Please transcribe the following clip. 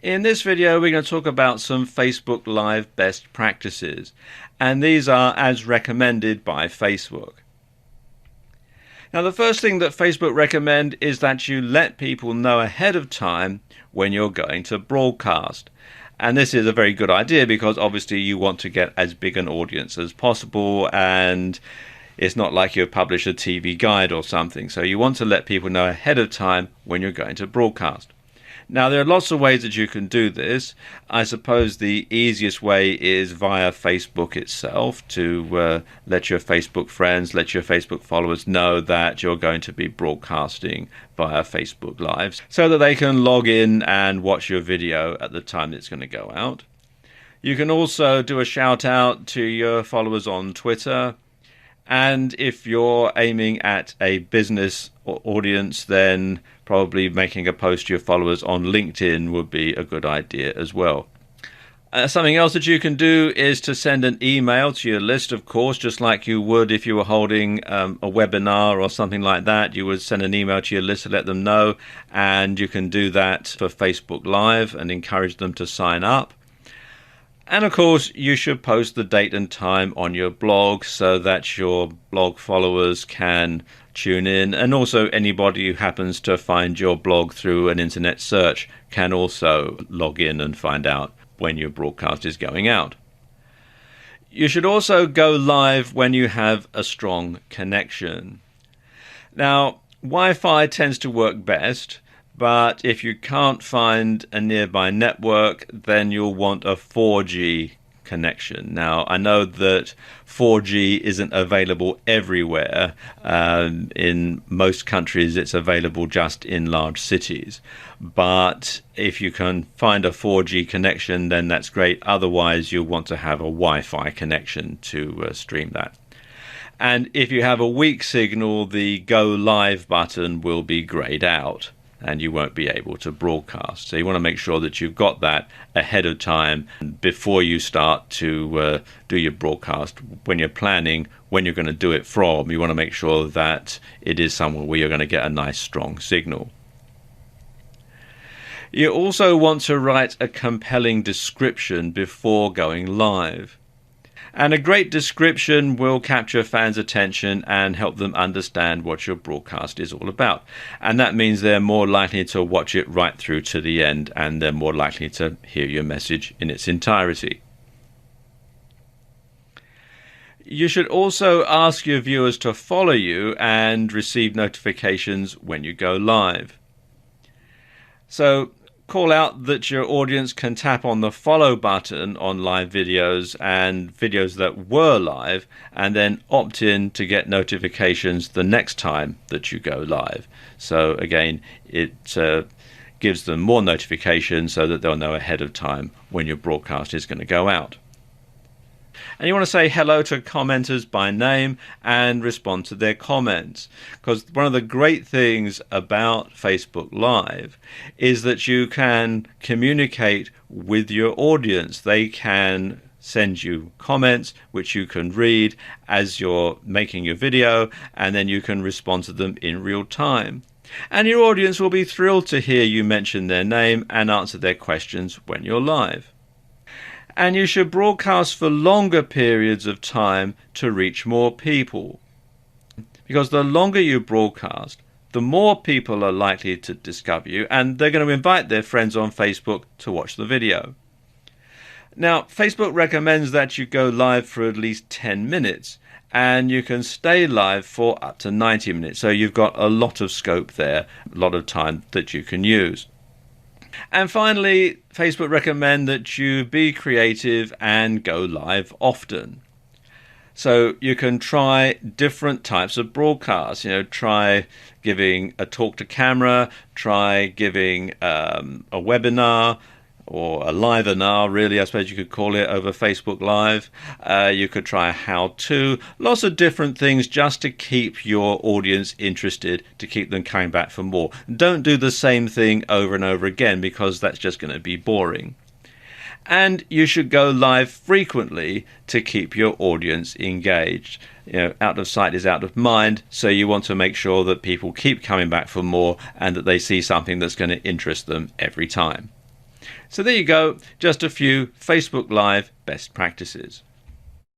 In this video, we're going to talk about some Facebook Live best practices, and these are as recommended by Facebook. Now, the first thing that Facebook recommend is that you let people know ahead of time when you're going to broadcast. And this is a very good idea because obviously you want to get as big an audience as possible, and it's not like you publish a TV guide or something. So you want to let people know ahead of time when you're going to broadcast. Now, there are lots of ways that you can do this. I suppose the easiest way is via Facebook itself, to let your Facebook friends, let your Facebook followers know that you're going to be broadcasting via Facebook Live so that they can log in and watch your video at the time it's going to go out. You can also do a shout out to your followers on Twitter. And if you're aiming at a business audience, then probably making a post to your followers on LinkedIn would be a good idea as well. Something else that you can do is to send an email to your list, of course, just like you would if you were holding a webinar or something like that. You would send an email to your list to let them know, and you can do that for Facebook Live and encourage them to sign up. And of course, you should post the date and time on your blog so that your blog followers can tune in. And also anybody who happens to find your blog through an internet search can also log in and find out when your broadcast is going out. You should also go live when you have a strong connection. Now, Wi-Fi tends to work best. But if you can't find a nearby network, then you'll want a 4G connection. Now, I know that 4G isn't available everywhere. In most countries, it's available just in large cities. But if you can find a 4G connection, then that's great. Otherwise, you'll want to have a Wi-Fi connection to stream that. And if you have a weak signal, the Go Live button will be grayed out, and you won't be able to broadcast. So you want to make sure that you've got that ahead of time before you start to do your broadcast. When you're planning when you're going to do it from, you want to make sure that it is somewhere where you're going to get a nice strong signal. You also want to write a compelling description before going live. And a great description will capture fans' attention and help them understand what your broadcast is all about. And that means they're more likely to watch it right through to the end, and they're more likely to hear your message in its entirety. You should also ask your viewers to follow you and receive notifications when you go live. So call out that your audience can tap on the follow button on live videos and videos that were live, and then opt in to get notifications the next time that you go live. So again, it gives them more notifications so that they'll know ahead of time when your broadcast is going to go out. And you want to say hello to commenters by name and respond to their comments. Because one of the great things about Facebook Live is that you can communicate with your audience. They can send you comments which you can read as you're making your video, and then you can respond to them in real time. And your audience will be thrilled to hear you mention their name and answer their questions when you're live. And you should broadcast for longer periods of time to reach more people. Because the longer you broadcast, the more people are likely to discover you, and they're going to invite their friends on Facebook to watch the video. Now, Facebook recommends that you go live for at least 10 minutes, and you can stay live for up to 90 minutes. So you've got a lot of scope there, a lot of time that you can use. And finally, Facebook recommend that you be creative and go live often. So you can try different types of broadcasts. Try giving a talk to camera, try giving a webinar, or a live-inar, really, I suppose you could call it, over Facebook Live. You could try a how-to. Lots of different things just to keep your audience interested, to keep them coming back for more. Don't do the same thing over and over again, because that's just going to be boring. And you should go live frequently to keep your audience engaged. Out of sight is out of mind, so you want to make sure that people keep coming back for more and that they see something that's going to interest them every time. So there you go, just a few Facebook Live best practices.